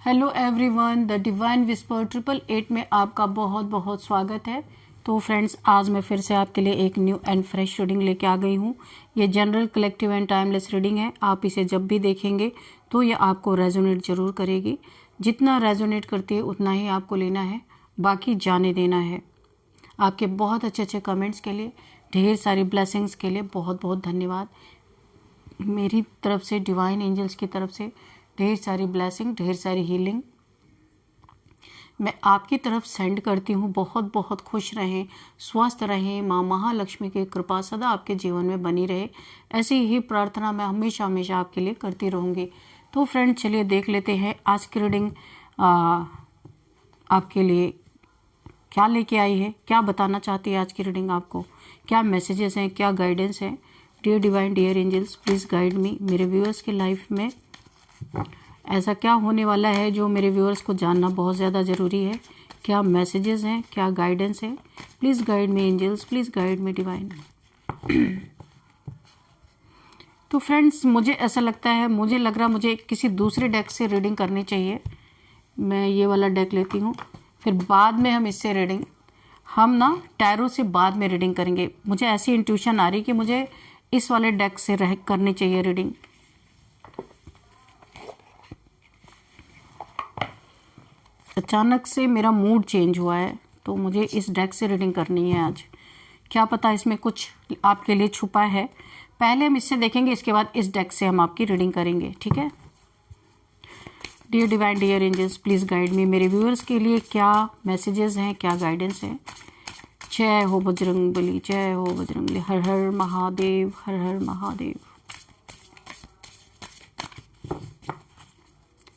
Hello everyone, the divine whisper 888 में आपका बहुत बहुत स्वागत है। तो फ्रेंड्स, आज मैं फिर से आपके लिए एक न्यू एंड फ्रेश रीडिंग लेके आ गई हूँ। ये general, collective and timeless reading है। आप इसे जब भी देखेंगे तो ये आपको रेजोनेट जरूर करेगी। जितना रेजोनेट करती है उतना ही आपको लेना है, बाकी जाने देना है। आपके बहुत अच्छे अच्छे कमेंट्स के लिए, ढेर सारी ब्लेसिंग्स के लिए बहुत बहुत धन्यवाद। मेरी तरफ से, डिवाइन एंजल्स की तरफ से ढेर सारी ब्लेसिंग, ढेर सारी हीलिंग मैं आपकी तरफ सेंड करती हूँ। बहुत बहुत खुश रहें, स्वस्थ रहें, माँ महालक्ष्मी की कृपा सदा आपके जीवन में बनी रहे। ऐसी ही प्रार्थना मैं हमेशा हमेशा आपके लिए करती रहूँगी। तो फ्रेंड, चलिए देख लेते हैं आज की रीडिंग आपके लिए क्या लेके आई है, क्या बताना चाहती है आज की रीडिंग आपको, क्या मैसेजेस हैं, क्या गाइडेंस है। Dear divine, dear angels, please guide me. मेरे व्यूअर्स की लाइफ में ऐसा क्या होने वाला है जो मेरे व्यूअर्स को जानना बहुत ज़्यादा ज़रूरी है। क्या मैसेजेस हैं, क्या गाइडेंस है। Please guide me angels, please guide me divine. तो फ्रेंड्स, मुझे ऐसा लगता है, मुझे लग रहा मुझे किसी दूसरे डेक से रीडिंग करनी चाहिए। मैं ये वाला डेक लेती हूँ, फिर बाद में हम इससे रीडिंग, हम ना टैरो से बाद में रीडिंग करेंगे। मुझे ऐसी इंट्यूशन आ रही कि मुझे इस वाले डेक से करनी चाहिए रीडिंग। अचानक से मेरा मूड चेंज हुआ है, तो मुझे इस डेक से रीडिंग करनी है आज। क्या पता इसमें कुछ आपके लिए छुपा है। पहले हम इससे देखेंगे, इसके बाद इस डेक से हम आपकी रीडिंग करेंगे, ठीक है। Dear divine, dear angels, please guide me. मेरे व्यूअर्स के लिए क्या मैसेजेस हैं, क्या गाइडेंस है। जय हो बजरंगबली, जय हो बजरंगबली। हर हर महादेव, हर हर Mahadev.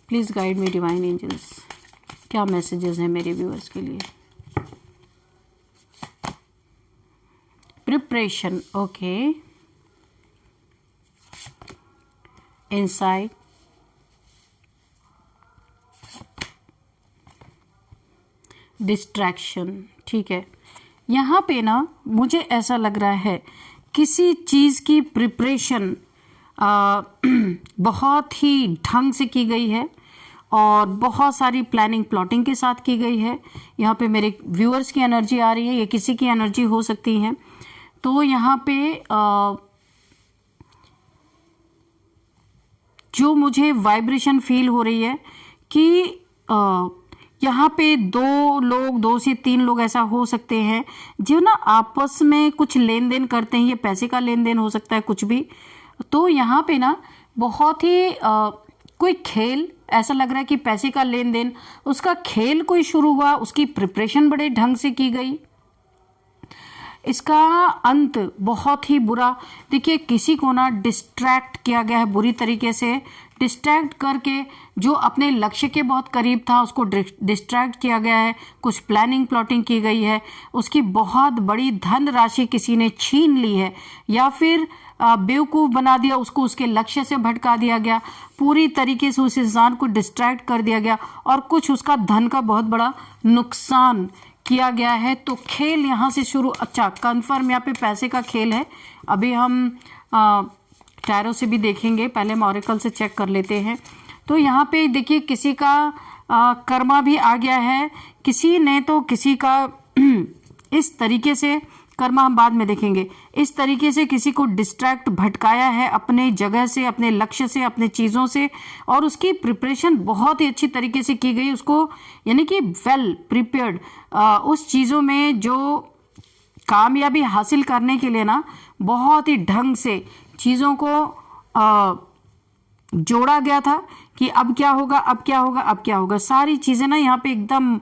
Please guide me divine angels, क्या मैसेजेस हैं मेरे व्यूअर्स के लिए। Preparation, okay. इनसाइट, डिस्ट्रैक्शन, ठीक है। यहाँ पे ना मुझे ऐसा लग रहा है किसी चीज़ की प्रिपरेशन बहुत ही ढंग से की गई है और बहुत सारी प्लानिंग, प्लॉटिंग के साथ की गई है। यहाँ पे मेरे व्यूअर्स की एनर्जी आ रही है, ये किसी की एनर्जी हो सकती है। तो यहाँ पे जो मुझे वाइब्रेशन फील हो रही है कि यहाँ पे दो से तीन लोग ऐसा हो सकते हैं जो ना आपस में कुछ लेन देन करते हैं। ये पैसे का लेन देन हो सकता है, कुछ भी। तो यहाँ पे ना बहुत ही कोई खेल, ऐसा लग रहा है कि पैसे का लेन देन, उसका खेल कोई शुरू हुआ, उसकी प्रिपरेशन बड़े ढंग से की गई, इसका अंत बहुत ही बुरा। देखिए, किसी को ना डिस्ट्रैक्ट किया गया है बुरी तरीके से, डिस्ट्रैक्ट करके जो अपने लक्ष्य के बहुत करीब था उसको डिस्ट्रैक्ट किया गया है। कुछ प्लानिंग, प्लॉटिंग की गई है, उसकी बहुत बड़ी धन राशि किसी ने छीन ली है, या फिर बेवकूफ़ बना दिया उसको, उसके लक्ष्य से भटका दिया गया, पूरी तरीके से उस इंसान को डिस्ट्रैक्ट कर दिया गया और कुछ उसका धन का बहुत बड़ा नुकसान किया गया है। तो खेल यहाँ से शुरू। अच्छा, कन्फर्म यहाँ पे पैसे का खेल है। अभी हम टैरो से भी देखेंगे, पहले हम ऑरेकल से चेक कर लेते हैं। तो यहाँ पे देखिए, किसी का कर्मा भी आ गया है, किसी ने तो किसी का इस तरीके से, कर्मा हम बाद में देखेंगे, इस तरीके से किसी को डिस्ट्रैक्ट, भटकाया है अपने जगह से, अपने लक्ष्य से, अपने चीज़ों से, और उसकी प्रिपरेशन बहुत ही अच्छी तरीके से की गई उसको, यानी कि वेल प्रिपेयर्ड। उस चीज़ों में जो कामयाबी हासिल करने के लिए ना बहुत ही ढंग से चीज़ों को जोड़ा गया था कि अब क्या होगा, अब क्या होगा, अब क्या होगा। सारी चीज़ें ना यहाँ पे एकदम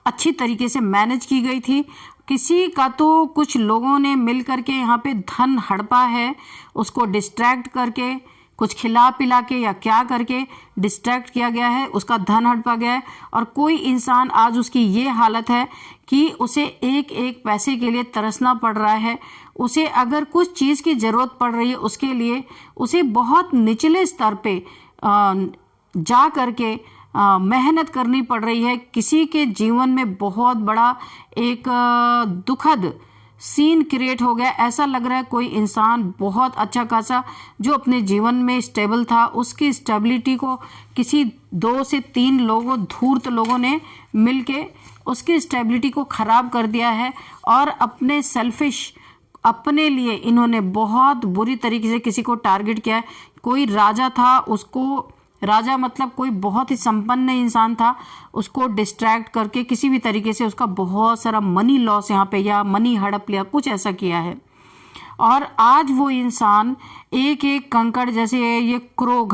अच्छी तरीके से मैनेज की गई थी। किसी का तो कुछ लोगों ने मिल करके यहाँ पे धन हड़पा है, उसको डिस्ट्रैक्ट करके, कुछ खिला पिला के या क्या करके डिस्ट्रैक्ट किया गया है, उसका धन हड़पा गया है। और कोई इंसान आज उसकी ये हालत है कि उसे एक एक पैसे के लिए तरसना पड़ रहा है। उसे अगर कुछ चीज़ की ज़रूरत पड़ रही है, उसके लिए उसे बहुत निचले स्तर पे जा करके मेहनत करनी पड़ रही है। किसी के जीवन में बहुत बड़ा एक दुखद सीन क्रिएट हो गया। ऐसा लग रहा है कोई इंसान बहुत अच्छा खासा जो अपने जीवन में स्टेबल था, उसकी स्टेबिलिटी को किसी 2 से 3 लोगों, धूर्त लोगों ने मिलके उसकी स्टेबिलिटी को खराब कर दिया है और अपने सेल्फिश, अपने लिए इन्होंने बहुत बुरी तरीके से किसी को टारगेट किया है। कोई राजा था, उसको, राजा मतलब कोई बहुत ही संपन्न इंसान था, उसको डिस्ट्रैक्ट करके किसी भी तरीके से उसका बहुत सारा मनी लॉस यहाँ पे या मनी हड़प लिया, कुछ ऐसा किया है। और आज वो इंसान एक एक कंकड़, जैसे ये क्रो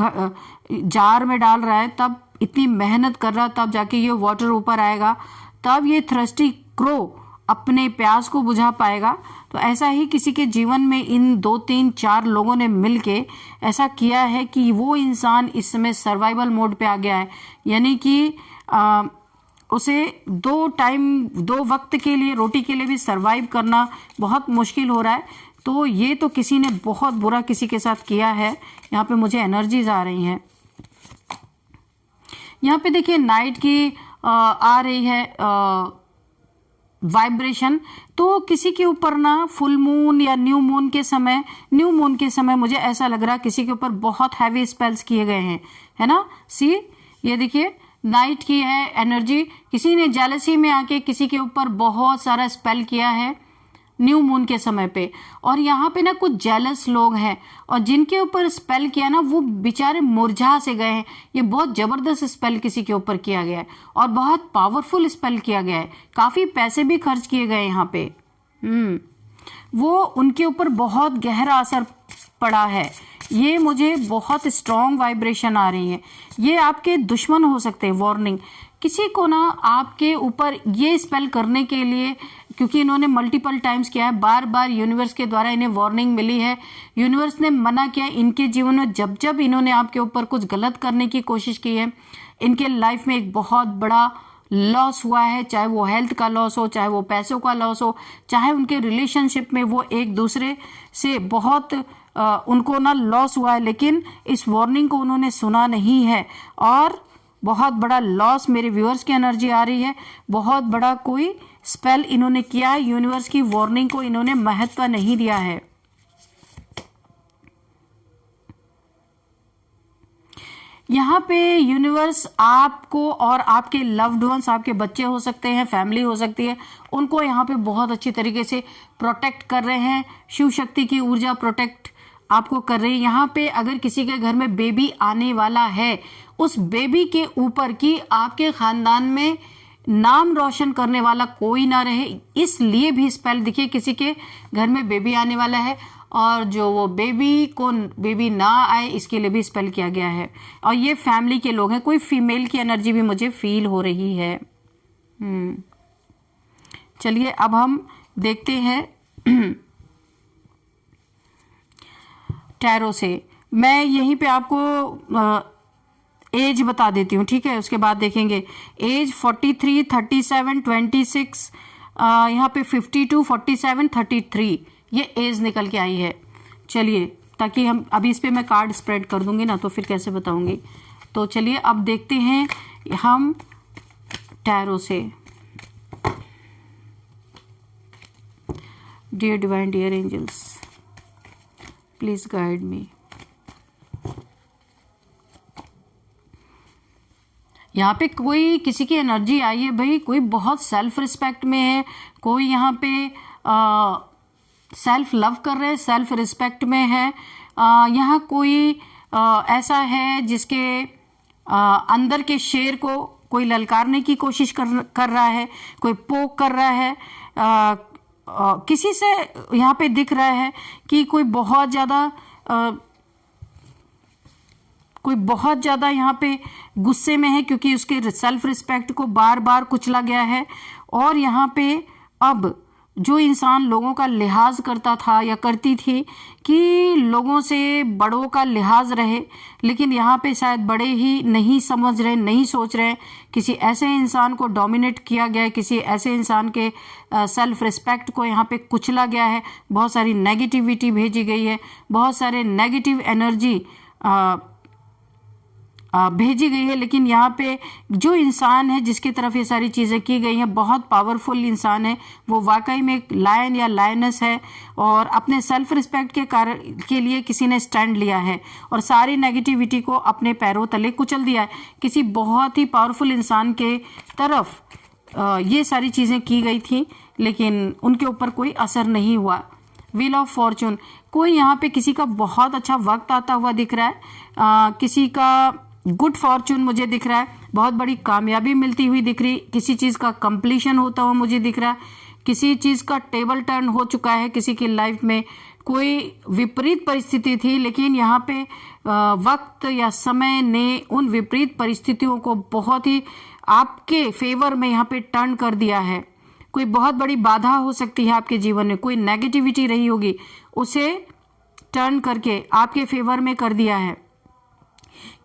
जार में डाल रहा है, तब इतनी मेहनत कर रहा है, तब जाके ये वाटर ऊपर आएगा, तब ये थ्रस्टी क्रो अपने प्यास को बुझा पाएगा। तो ऐसा ही किसी के जीवन में इन 2, 3, 4 लोगों ने मिलके ऐसा किया है कि वो इंसान इस समय सर्वाइवल मोड पे आ गया है। यानी कि उसे 2 वक्त के लिए, रोटी के लिए भी सर्वाइव करना बहुत मुश्किल हो रहा है। तो ये तो किसी ने बहुत बुरा किसी के साथ किया है। यहाँ पे मुझे एनर्जीज आ रही हैं। यहाँ पे देखिए नाइट की आ रही है वाइब्रेशन। तो किसी के ऊपर ना फुल मून या न्यू मून के समय मुझे ऐसा लग रहा है किसी के ऊपर बहुत हैवी स्पेल्स किए गए हैं, है ना। सी ये देखिए नाइट की है एनर्जी, किसी ने जेलसी में आके किसी के ऊपर बहुत सारा स्पेल किया है न्यू मून के समय पे। और यहाँ पे ना कुछ जेलस लोग हैं और जिनके ऊपर स्पेल किया ना वो बेचारे मुरझा से गए हैं। ये बहुत जबरदस्त स्पेल किसी के ऊपर किया गया है और बहुत पावरफुल स्पेल किया गया है, काफी पैसे भी खर्च किए गए यहाँ पे। वो उनके ऊपर बहुत गहरा असर पड़ा है। ये मुझे बहुत स्ट्रॉन्ग वाइब्रेशन आ रही है। ये आपके दुश्मन हो सकते हैं। वार्निंग, किसी को ना आपके ऊपर ये स्पेल करने के लिए, क्योंकि इन्होंने मल्टीपल टाइम्स किया है, बार बार यूनिवर्स के द्वारा इन्हें वार्निंग मिली है, यूनिवर्स ने मना किया इनके जीवन में। जब जब इन्होंने आपके ऊपर कुछ गलत करने की कोशिश की है, इनके लाइफ में एक बहुत बड़ा लॉस हुआ है, चाहे वो हेल्थ का लॉस हो, चाहे वो पैसों का लॉस हो, चाहे उनके रिलेशनशिप में वो एक दूसरे से बहुत उनको ना लॉस हुआ है, लेकिन इस वार्निंग को उन्होंने सुना नहीं है और बहुत बड़ा लॉस मेरे व्यूअर्स की एनर्जी आ रही है। बहुत बड़ा कोई स्पेल इन्होंने किया है, यूनिवर्स की वार्निंग को इन्होंने महत्व नहीं दिया है। यहाँ पे यूनिवर्स आपको और आपके लव्ड वंस, आपके बच्चे हो सकते हैं, फैमिली हो सकती है, उनको यहाँ पे बहुत अच्छी तरीके से प्रोटेक्ट कर रहे हैं। शिव शक्ति की ऊर्जा प्रोटेक्ट आपको कर रही है। यहाँ पे अगर किसी के घर में बेबी आने वाला है, उस बेबी के ऊपर कि आपके खानदान में नाम रोशन करने वाला कोई ना रहे, इसलिए भी स्पेल। देखिए किसी के घर में बेबी आने वाला है और जो वो बेबी ना आए, इसके लिए भी स्पेल किया गया है। और ये फैमिली के लोग हैं, कोई फीमेल की एनर्जी भी मुझे फील हो रही है। चलिए अब हम देखते हैं टैरो से। मैं यहीं पे आपको एज बता देती हूँ, ठीक है, उसके बाद देखेंगे। एज 43, 37, 26, यहाँ पे 52, 47, 33 ये एज निकल के आई है। चलिए, ताकि हम अभी इस पे मैं कार्ड स्प्रेड कर दूंगी ना, तो फिर कैसे बताऊंगी। तो चलिए अब देखते हैं हम टैरो से। Dear divine, dear angels, please guide me. यहाँ पे कोई किसी की एनर्जी आई है भाई, कोई बहुत सेल्फ रिस्पेक्ट में है, कोई यहाँ पे सेल्फ लव कर रहे हैं, सेल्फ रिस्पेक्ट में है। यहाँ कोई ऐसा है जिसके अंदर के शेर को कोई ललकारने की कोशिश कर रहा है, कोई पोक कर रहा है। किसी से यहाँ पे दिख रहा है कि कोई बहुत ज़्यादा यहाँ पे गुस्से में है, क्योंकि उसके सेल्फ रिस्पेक्ट को बार बार कुचला गया है। और यहाँ पे अब जो इंसान लोगों का लिहाज करता था या करती थी कि लोगों से बड़ों का लिहाज रहे, लेकिन यहाँ पे शायद बड़े ही नहीं समझ रहे, नहीं सोच रहे, किसी ऐसे इंसान को डोमिनेट किया गया है, किसी ऐसे इंसान के सेल्फ रिस्पेक्ट को यहाँ पे कुचला गया है। बहुत सारी नेगेटिविटी भेजी गई है, बहुत सारे नेगेटिव एनर्जी भेजी गई है। लेकिन यहाँ पे जो इंसान है जिसकी तरफ ये सारी चीज़ें की गई हैं, बहुत पावरफुल इंसान है, वो वाकई में एक लायन या लायनस है और अपने सेल्फ रिस्पेक्ट के कारण के लिए किसी ने स्टैंड लिया है और सारी नेगेटिविटी को अपने पैरों तले कुचल दिया है। किसी बहुत ही पावरफुल इंसान के तरफ ये सारी चीज़ें की गई थी, लेकिन उनके ऊपर कोई असर नहीं हुआ। व्हील ऑफ फॉर्चून, कोई यहाँ पे किसी का बहुत अच्छा वक्त आता हुआ दिख रहा है, किसी का गुड फॉर्चून मुझे दिख रहा है, बहुत बड़ी कामयाबी मिलती हुई दिख रही, किसी चीज़ का कंप्लीशन होता हुआ मुझे दिख रहा है, किसी चीज़ का टेबल टर्न हो चुका है किसी की लाइफ में। कोई विपरीत परिस्थिति थी, लेकिन यहाँ पे वक्त या समय ने उन विपरीत परिस्थितियों को बहुत ही आपके फेवर में यहाँ पे टर्न कर दिया है। कोई बहुत बड़ी बाधा हो सकती है आपके जीवन में, कोई नेगेटिविटी रही होगी, उसे टर्न करके आपके फेवर में कर दिया है।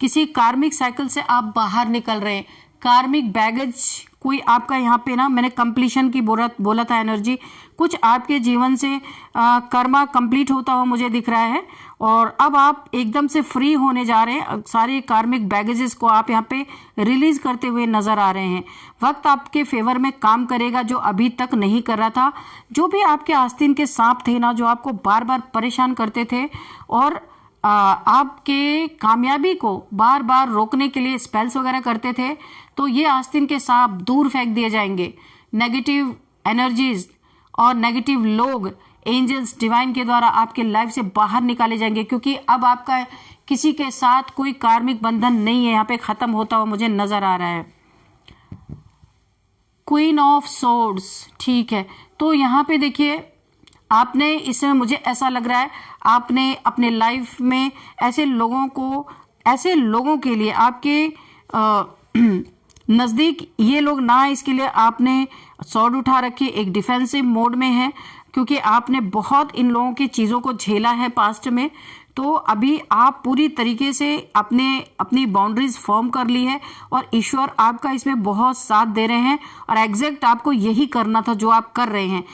किसी कार्मिक साइकिल से आप बाहर निकल रहे हैं, कार्मिक बैगेज कोई आपका यहाँ पे ना, मैंने कंप्लीशन की बोला था एनर्जी, कुछ आपके जीवन से कर्मा कंप्लीट होता हुआ मुझे दिख रहा है और अब आप एकदम से फ्री होने जा रहे हैं। सारे कार्मिक बैगेजेस को आप यहाँ पे रिलीज करते हुए नजर आ रहे हैं। वक्त आपके फेवर में काम करेगा जो अभी तक नहीं कर रहा था। जो भी आपके आस्तीन के सांप थे ना, जो आपको बार बार परेशान करते थे और आपके कामयाबी को बार बार रोकने के लिए स्पेल्स वगैरह करते थे, तो ये आस्तीन के सांप दूर फेंक दिए जाएंगे। नेगेटिव एनर्जीज और नेगेटिव लोग, एंजल्स, डिवाइन के द्वारा आपके लाइफ से बाहर निकाले जाएंगे, क्योंकि अब आपका किसी के साथ कोई कार्मिक बंधन नहीं है, यहाँ पे खत्म होता हुआ मुझे नजर आ रहा है। क्वीन ऑफ सोर्ड्स, ठीक है, तो यहाँ पे देखिए आपने, इसमें मुझे ऐसा लग रहा है आपने अपने लाइफ में ऐसे लोगों के लिए आपके नज़दीक ये लोग ना, इसके लिए आपने सॉर्ड उठा रखी, एक डिफेंसिव मोड में है, क्योंकि आपने बहुत इन लोगों की चीज़ों को झेला है पास्ट में। तो अभी आप पूरी तरीके से अपनी बाउंड्रीज फॉर्म कर ली है और ईश्वर आपका इसमें बहुत साथ दे रहे हैं और एग्जैक्ट आपको यही करना था जो आप कर रहे हैं।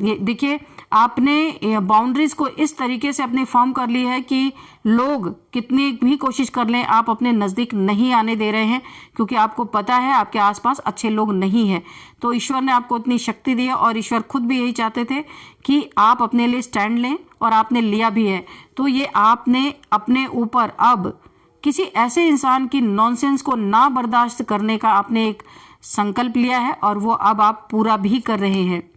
ये देखिए, आपने बाउंड्रीज को इस तरीके से अपने फॉर्म कर ली है कि लोग कितनी भी कोशिश कर लें, आप अपने नज़दीक नहीं आने दे रहे हैं, क्योंकि आपको पता है आपके आसपास अच्छे लोग नहीं हैं। तो ईश्वर ने आपको इतनी शक्ति दी है और ईश्वर खुद भी यही चाहते थे कि आप अपने लिए स्टैंड लें और आपने लिया भी है। तो ये आपने अपने ऊपर अब किसी ऐसे इंसान की नॉनसेंस को ना बर्दाश्त करने का आपने एक संकल्प लिया है और वो अब आप पूरा भी कर रहे हैं।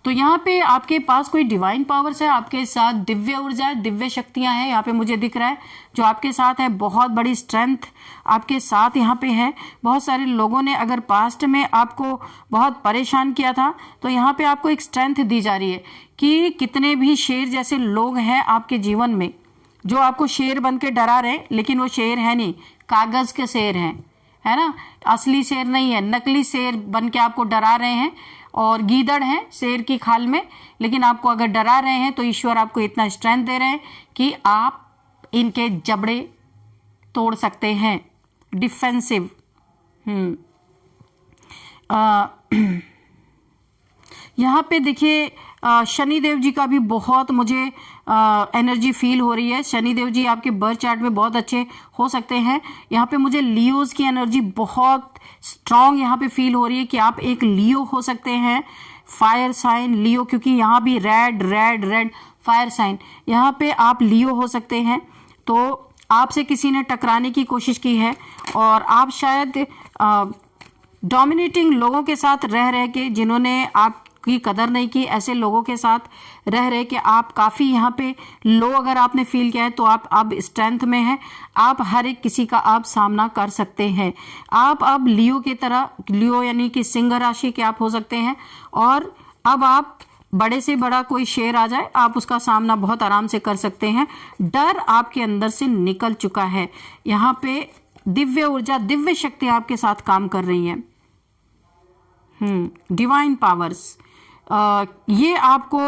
तो यहाँ पे आपके पास कोई डिवाइन पावर्स है, आपके साथ दिव्य ऊर्जा, दिव्य शक्तियां हैं, यहाँ पे मुझे दिख रहा है जो आपके साथ है। बहुत बड़ी स्ट्रेंथ आपके साथ यहाँ पे है। बहुत सारे लोगों ने अगर पास्ट में आपको बहुत परेशान किया था, तो यहाँ पे आपको एक स्ट्रेंथ दी जा रही है कि कितने भी शेर जैसे लोग हैं आपके जीवन में, जो आपको शेर बन के डरा रहे, लेकिन वो शेर है नहीं, कागज के शेर हैं, है ना, असली शेर नहीं है, नकली शेर बन के आपको डरा रहे हैं और गीदड़ हैं शेर की खाल में। लेकिन आपको अगर डरा रहे हैं तो ईश्वर आपको इतना स्ट्रेंथ दे रहे हैं कि आप इनके जबड़े तोड़ सकते हैं। डिफेंसिव, यहाँ पे देखिए शनि देव जी का भी बहुत मुझे एनर्जी फील हो रही है। शनि देव जी आपके बर्थ चार्ट में बहुत अच्छे हो सकते हैं। यहाँ पे मुझे लियोज की एनर्जी बहुत स्ट्रांग यहाँ पे फील हो रही है कि आप एक लियो हो सकते हैं, फायर साइन लियो, क्योंकि यहाँ भी red red red fire sign, यहाँ पे आप लियो हो सकते हैं। तो आपसे किसी ने टकराने की कोशिश की है और आप शायद डोमिनेटिंग लोगों के साथ रह के, जिन्होंने आपकी कदर नहीं की, ऐसे लोगों के साथ रह के आप काफ़ी यहाँ पे लो अगर आपने फील किया है, तो आप अब स्ट्रेंथ में हैं। आप हर एक किसी का आप सामना कर सकते हैं। आप अब लियो की तरह, लियो यानी कि सिंह राशि के आप हो सकते हैं और अब आप बड़े से बड़ा कोई शेर आ जाए, आप उसका सामना बहुत आराम से कर सकते हैं। डर आपके अंदर से निकल चुका है। यहाँ पे दिव्य ऊर्जा, दिव्य शक्ति आपके साथ काम कर रही है। डिवाइन पावर्स, ये आपको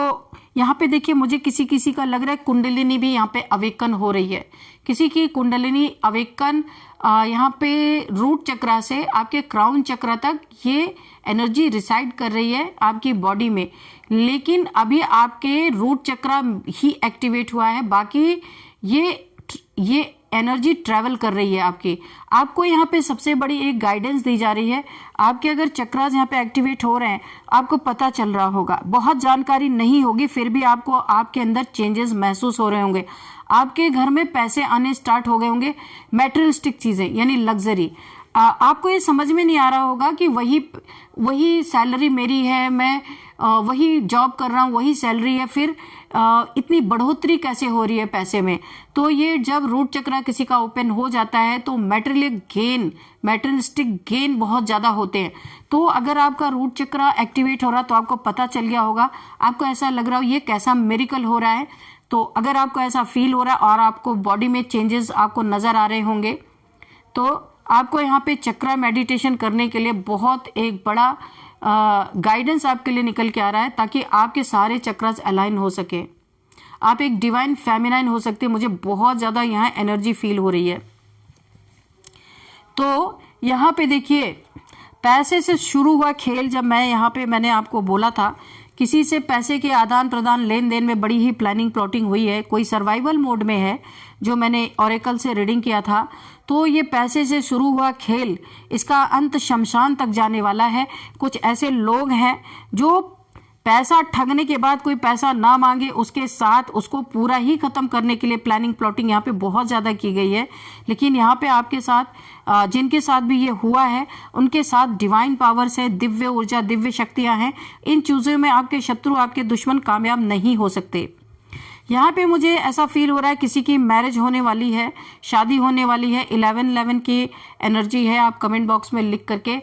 यहाँ पे देखिए, मुझे किसी का लग रहा है कुंडलिनी भी यहाँ पे अवेकन हो रही है। किसी की कुंडलिनी अवेकन यहाँ पे रूट चक्रा से आपके क्राउन चक्रा तक ये एनर्जी रिसाइड कर रही है आपकी बॉडी में, लेकिन अभी आपके रूट चक्रा ही एक्टिवेट हुआ है। बाकी ये ये एनर्जी ट्रैवल कर रही है आपकी। आपको यहाँ पे सबसे बड़ी एक गाइडेंस दी जा रही है। आपके अगर चक्रास यहाँ पे एक्टिवेट हो रहे हैं, आपको पता चल रहा होगा, बहुत जानकारी नहीं होगी, फिर भी आपको आपके अंदर चेंजेस महसूस हो रहे होंगे। आपके घर में पैसे आने स्टार्ट हो गए होंगे, मैटेरियलिस्टिक चीजें यानी लग्जरी। आपको ये समझ में नहीं आ रहा होगा कि वही सैलरी मेरी है, मैं वही जॉब कर रहा हूँ, वही सैलरी है, फिर इतनी बढ़ोतरी कैसे हो रही है पैसे में। तो ये जब रूट चक्र किसी का ओपन हो जाता है तो मैटेरियलिस्टिक गेन बहुत ज्यादा होते हैं। तो अगर आपका रूट चक्र एक्टिवेट हो रहा तो आपको पता चल गया होगा, आपको ऐसा लग रहा हो ये कैसा मिरेकल हो रहा है। तो अगर आपको ऐसा फील हो रहा है और आपको बॉडी में चेंजेस आपको नजर आ रहे होंगे, तो आपको यहाँ पे चक्रा मेडिटेशन करने के लिए बहुत एक बड़ा गाइडेंस आपके लिए निकल के आ रहा है, ताकि आपके सारे चक्रास अलाइन हो सके, आप एक डिवाइन फेमिनाइन हो सकते हैं। मुझे बहुत ज्यादा यहाँ एनर्जी फील हो रही है। तो यहाँ पे देखिए, पैसे से शुरू हुआ खेल, जब मैंने आपको बोला था किसी से पैसे के आदान प्रदान लेन देन में बड़ी ही प्लानिंग प्लॉटिंग हुई है, कोई सर्वाइवल मोड में है, जो मैंने ऑरेकल से रीडिंग किया था। तो ये पैसे से शुरू हुआ खेल, इसका अंत शमशान तक जाने वाला है। कुछ ऐसे लोग हैं जो पैसा ठगने के बाद कोई पैसा ना मांगे, उसके साथ उसको पूरा ही खत्म करने के लिए प्लानिंग प्लॉटिंग यहाँ पे बहुत ज्यादा की गई है। लेकिन यहाँ पे आपके साथ जिनके साथ भी ये हुआ है, उनके साथ डिवाइन पावर्स है, दिव्य ऊर्जा, दिव्य शक्तियां हैं। इन चीजों में आपके शत्रु, आपके दुश्मन कामयाब नहीं हो सकते। यहाँ पे मुझे ऐसा फील हो रहा है किसी की मैरिज होने वाली है, शादी होने वाली है। 11-11 की एनर्जी है। आप कमेंट बॉक्स में लिख करके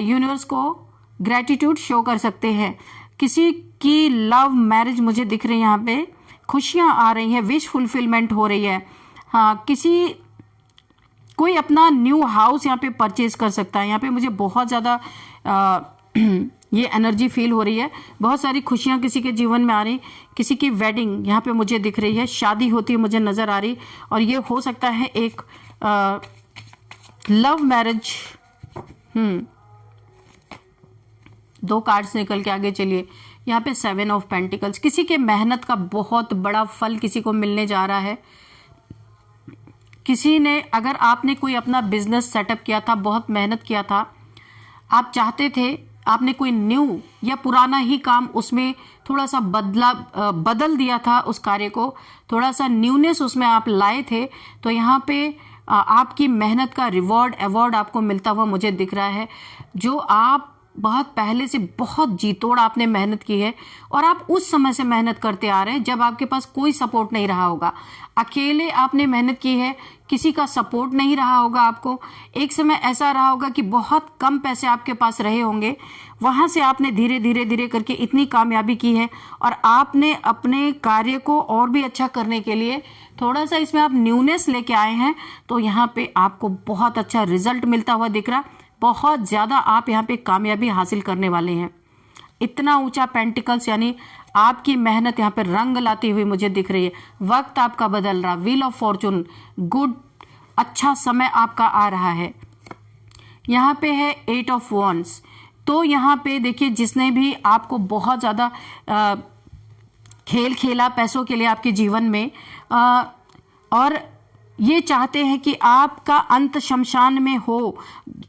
यूनिवर्स को ग्रेटिट्यूड शो कर सकते हैं। किसी की लव मैरिज मुझे दिख रही है, यहाँ पे खुशियां आ रही हैं, विश फुलफिलमेंट हो रही है। हाँ, कोई अपना न्यू हाउस यहाँ पे परचेज कर सकता है। यहाँ पे मुझे बहुत ज्यादा ये एनर्जी फील हो रही है। बहुत सारी खुशियां किसी के जीवन में आ रही, किसी की वेडिंग यहाँ पे मुझे दिख रही है, शादी होती है मुझे नजर आ रही। और ये हो सकता है एक लव मैरिज। 2 कार्ड्स निकल के आगे चलिए। यहाँ पे 7 ऑफ पेंटिकल्स, किसी के मेहनत का बहुत बड़ा फल किसी को मिलने जा रहा है। किसी ने, अगर आपने कोई अपना बिजनेस सेटअप किया था, बहुत मेहनत किया था, आप चाहते थे, आपने कोई न्यू या पुराना ही काम उसमें थोड़ा सा बदल दिया था, उस कार्य को थोड़ा सा न्यूनेस उसमें आप लाए थे, तो यहाँ पे आपकी मेहनत का रिवॉर्ड, अवार्ड आपको मिलता हुआ मुझे दिख रहा है। जो आप बहुत पहले से बहुत जी तोड़ आपने मेहनत की है, और आप उस समय से मेहनत करते आ रहे हैं जब आपके पास कोई सपोर्ट नहीं रहा होगा। अकेले आपने मेहनत की है, किसी का सपोर्ट नहीं रहा होगा आपको। एक समय ऐसा रहा होगा कि बहुत कम पैसे आपके पास रहे होंगे, वहां से आपने धीरे धीरे करके इतनी कामयाबी की है, और आपने अपने कार्य को और भी अच्छा करने के लिए थोड़ा सा इसमें आप न्यूनेस लेके आए हैं। तो यहाँ पे आपको बहुत अच्छा रिजल्ट मिलता हुआ दिख रहा, बहुत ज्यादा आप यहाँ पे कामयाबी हासिल करने वाले हैं। इतना ऊंचा पेंटिकल्स, यानी आपकी मेहनत यहाँ पे रंग लाती हुई मुझे दिख रही है। वक्त आपका बदल रहा, व्हील ऑफ फॉर्चून, गुड, अच्छा समय आपका आ रहा है। यहाँ पे है 8 ऑफ वॉन्ड्स। तो यहाँ पे देखिए, जिसने भी आपको बहुत ज्यादा खेल खेला पैसों के लिए आपके जीवन में, और ये चाहते हैं कि आपका अंत शमशान में हो,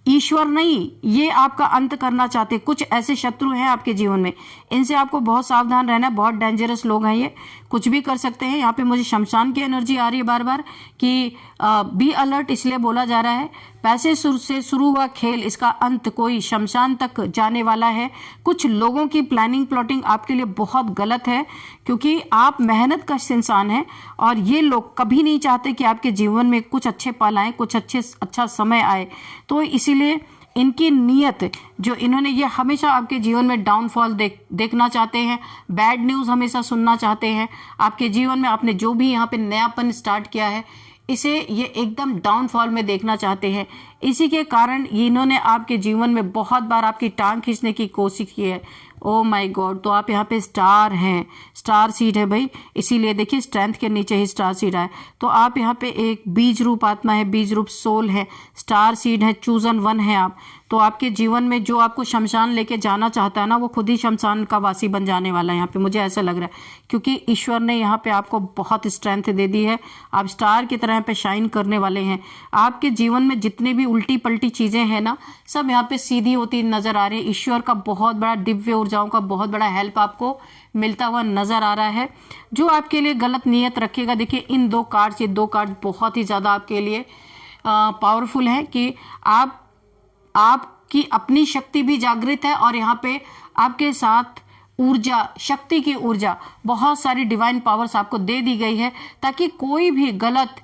ईश्वर नहीं, ये आपका अंत करना चाहते। कुछ ऐसे शत्रु हैं आपके जीवन में, इनसे आपको बहुत सावधान रहना है। बहुत डेंजरस लोग हैं, ये कुछ भी कर सकते हैं। यहाँ पे मुझे शमशान की एनर्जी आ रही है बार बार कि बी अलर्ट, इसलिए बोला जा रहा है। पैसे से शुरू हुआ खेल, इसका अंत कोई शमशान तक जाने वाला है। कुछ लोगों की प्लानिंग प्लॉटिंग आपके लिए बहुत गलत है, क्योंकि आप मेहनत कश इंसान हैं, और ये लोग कभी नहीं चाहते कि आपके जीवन में कुछ अच्छे पल आए, कुछ अच्छा समय आए। तो इसीलिए इनकी नीयत, जो इन्होंने, ये हमेशा आपके जीवन में डाउनफॉल देखना चाहते हैं, बैड न्यूज हमेशा सुनना चाहते हैं। आपके जीवन में आपने जो भी यहाँ पे नयापन स्टार्ट किया है, इसे ये एकदम डाउनफॉल में देखना चाहते हैं। इसी के कारण इन्होंने आपके जीवन में बहुत बार आपकी टांग खींचने की कोशिश की है, ओ माय गॉड, तो आप यहाँ पे स्टार हैं, स्टार सीड है भाई, इसीलिए देखिए स्ट्रेंथ के नीचे ही स्टार सीड है। तो आप यहाँ पे एक बीज रूप आत्मा है, बीज रूप सोल है, स्टार सीड है, चूजन वन है आप। तो आपके जीवन में जो आपको शमशान लेके जाना चाहता है ना, वो खुद ही शमशान का वासी बन जाने वाला है यहाँ पे, मुझे ऐसा लग रहा है, क्योंकि ईश्वर ने यहाँ पे आपको बहुत स्ट्रेंथ दे दी है। आप स्टार की तरह यहाँ पे शाइन करने वाले हैं। आपके जीवन में जितने भी उल्टी पलटी चीजें हैं ना, सब यहाँ पे सीधी होती नजर आ रही है। ईश्वर का बहुत बड़ा, दिव्य ऊर्जाओं का बहुत बड़ा हेल्प आपको मिलता हुआ नजर आ रहा है। जो आपके लिए गलत नियत रखेगा, देखिए इन दो कार्ड्स, ये दो कार्ड बहुत ही ज्यादा आपके लिए पावरफुल है कि आपकी अपनी शक्ति भी जागृत है, और यहाँ पे आपके साथ ऊर्जा, शक्ति की ऊर्जा, बहुत सारी डिवाइन पावर्स आपको दे दी गई है, ताकि कोई भी गलत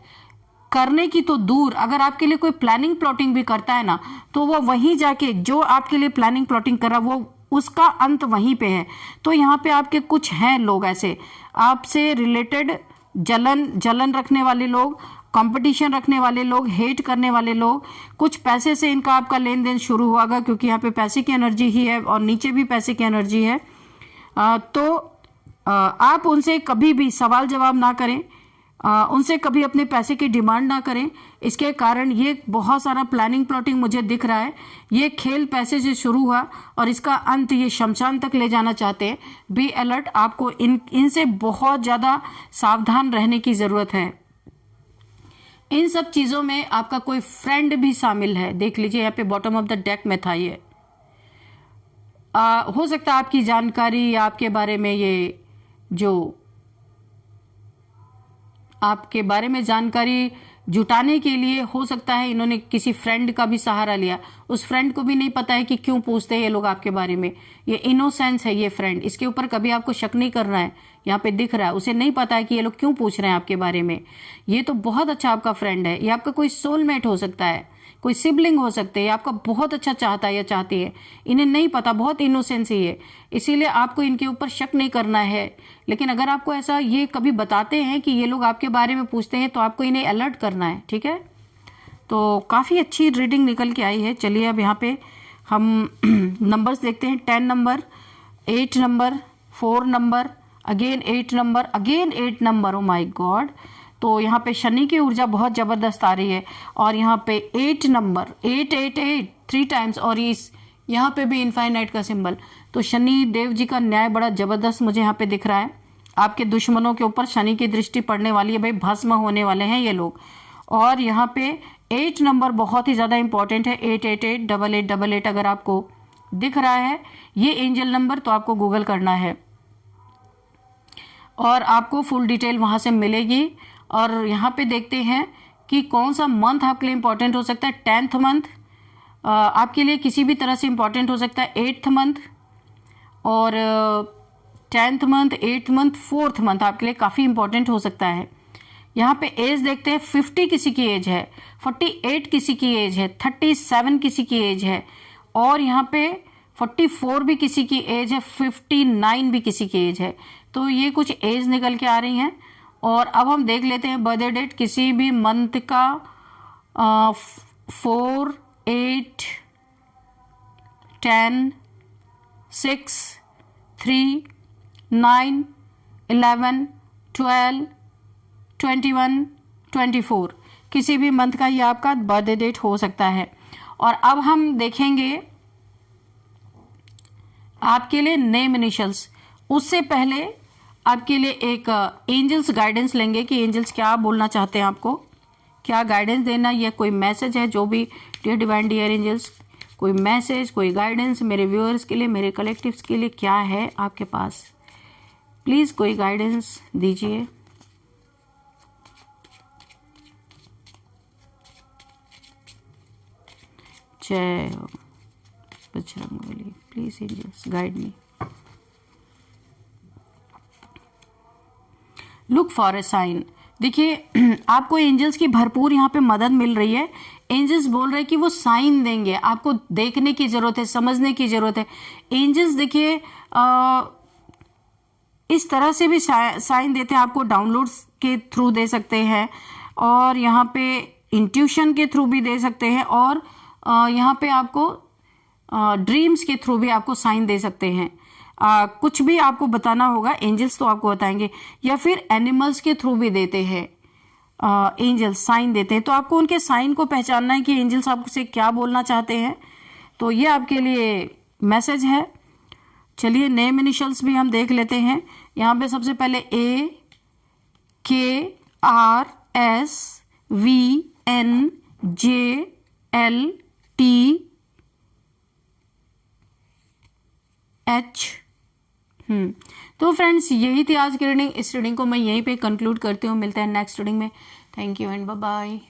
करने की तो दूर, अगर आपके लिए कोई प्लानिंग प्लॉटिंग भी करता है ना, तो वो वहीं जाके जो आपके लिए प्लानिंग प्लॉटिंग कर रहा है, वो उसका अंत वहीं पे है। तो यहाँ पे आपके कुछ हैं लोग ऐसे, आपसे रिलेटेड जलन रखने वाले लोग, कंपटीशन रखने वाले लोग, हेट करने वाले लोग, कुछ पैसे से इनका आपका लेन देन शुरू हुआगा, क्योंकि यहाँ पे पैसे की एनर्जी ही है और नीचे भी पैसे की एनर्जी है। आप उनसे कभी भी सवाल जवाब ना करें, उनसे कभी अपने पैसे की डिमांड ना करें। इसके कारण ये बहुत सारा प्लानिंग प्लॉटिंग मुझे दिख रहा है। ये खेल पैसे से शुरू हुआ और इसका अंत ये शमशान तक ले जाना चाहते हैं। बी अलर्ट, आपको इनसे बहुत ज़्यादा सावधान रहने की ज़रूरत है। इन सब चीज़ों में आपका कोई फ्रेंड भी शामिल है, देख लीजिए यहाँ पे बॉटम ऑफ द डेक में था ये। हो सकता है आपकी जानकारी या आपके बारे में, ये जो आपके बारे में जानकारी जुटाने के लिए हो सकता है इन्होंने किसी फ्रेंड का भी सहारा लिया। उस फ्रेंड को भी नहीं पता है कि क्यों पूछते हैं ये लोग आपके बारे में। ये इनोसेंस है ये फ्रेंड, इसके ऊपर कभी आपको शक नहीं करना है। यहाँ पे दिख रहा है उसे नहीं पता है कि ये लोग क्यों पूछ रहे हैं आपके बारे में। ये तो बहुत अच्छा आपका फ्रेंड है। ये आपका कोई सोलमेट हो सकता है, कोई सिबलिंग हो सकते हैं, आपका बहुत अच्छा चाहता है या चाहती है। इन्हें नहीं पता, बहुत इनोसेंस ही है, इसीलिए आपको इनके ऊपर शक नहीं करना है। लेकिन अगर आपको ऐसा ये कभी बताते हैं कि ये लोग आपके बारे में पूछते हैं, तो आपको इन्हें अलर्ट करना है, ठीक है। तो काफ़ी अच्छी रीडिंग निकल के आई है। चलिए अब यहाँ पे हम नंबर्स देखते हैं। 10 number, 8 number, 4 number, again 8 number, again 8 number, oh my God. तो यहाँ पे शनि की ऊर्जा बहुत ज़बरदस्त आ रही है। और यहाँ पे 8 नंबर, 888 3 टाइम्स, और इस यहाँ पे भी इनफाइनाइट का सिंबल। तो शनि देव जी का न्याय बड़ा ज़बरदस्त मुझे यहाँ पे दिख रहा है। आपके दुश्मनों के ऊपर शनि की दृष्टि पड़ने वाली है भाई, भस्म होने वाले हैं ये लोग। और यहाँ पे 8 नंबर बहुत ही ज़्यादा इंपॉर्टेंट है। 888 8888 अगर आपको दिख रहा है ये एंजल नंबर, तो आपको गूगल करना है और आपको फुल डिटेल वहाँ से मिलेगी। और यहाँ पे देखते हैं कि कौन सा मंथ आपके लिए इंपॉर्टेंट हो सकता है। 10th मंथ आपके लिए किसी भी तरह से इंपॉर्टेंट हो सकता है। 8th मंथ और 10th month, 8th month, 4th month आपके लिए काफ़ी इंपॉर्टेंट हो सकता है। यहाँ पे एज देखते हैं, 50 किसी की एज है, 48 किसी की एज है, 37 किसी की एज है, और यहाँ पे 44 भी किसी की एज है, 59 भी किसी की एज है। तो ये कुछ एज निकल के आ रही हैं। और अब हम देख लेते हैं बर्थडे डेट किसी भी मंथ का। 4, 8, 10, 6, 3, 9, 11, 12, 21, 24 किसी भी मंथ का ये आपका बर्थडे डेट हो सकता है। और अब हम देखेंगे आपके लिए नेम इनिशियल्स। उससे पहले आपके लिए एक एंजल्स गाइडेंस लेंगे कि एंजल्स क्या बोलना चाहते हैं, आपको क्या गाइडेंस देना, या कोई मैसेज है जो भी डियर डिवाइन डियर एंजल्स, कोई मैसेज, कोई गाइडेंस मेरे व्यूअर्स के लिए, मेरे कलेक्टिव्स के लिए क्या है आपके पास। प्लीज़ कोई गाइडेंस दीजिए। जय Bajrangbali, please angels guide me. Look for a sign. देखिए आपको एंजल्स की भरपूर यहाँ पे मदद मिल रही है। एंजल्स बोल रहे हैं कि वो साइन देंगे, आपको देखने की जरूरत है, समझने की जरूरत है। एंजल्स देखिए इस तरह से भी साइन देते हैं, आपको डाउनलोड्स के थ्रू दे सकते हैं, और यहाँ पे इंट्यूशन के थ्रू भी दे सकते हैं, और यहाँ पे आपको ड्रीम्स के थ्रू भी आपको साइन दे सकते हैं। कुछ भी आपको बताना होगा, एंजल्स तो आपको बताएंगे, या फिर एनिमल्स के थ्रू भी देते हैं। एंजल्स साइन देते हैं, तो आपको उनके साइन को पहचानना है कि एंजल्स आपसे क्या बोलना चाहते हैं। तो ये आपके लिए मैसेज है। चलिए नेम इनिशियल्स भी हम देख लेते हैं। यहाँ पे सबसे पहले AKRSVNJLTH। तो फ्रेंड्स यही थी आज की रीडिंग। इस रीडिंग को मैं यहीं पे कंक्लूड करती हूँ। मिलते हैं नेक्स्ट रीडिंग में। Thank you and bye bye.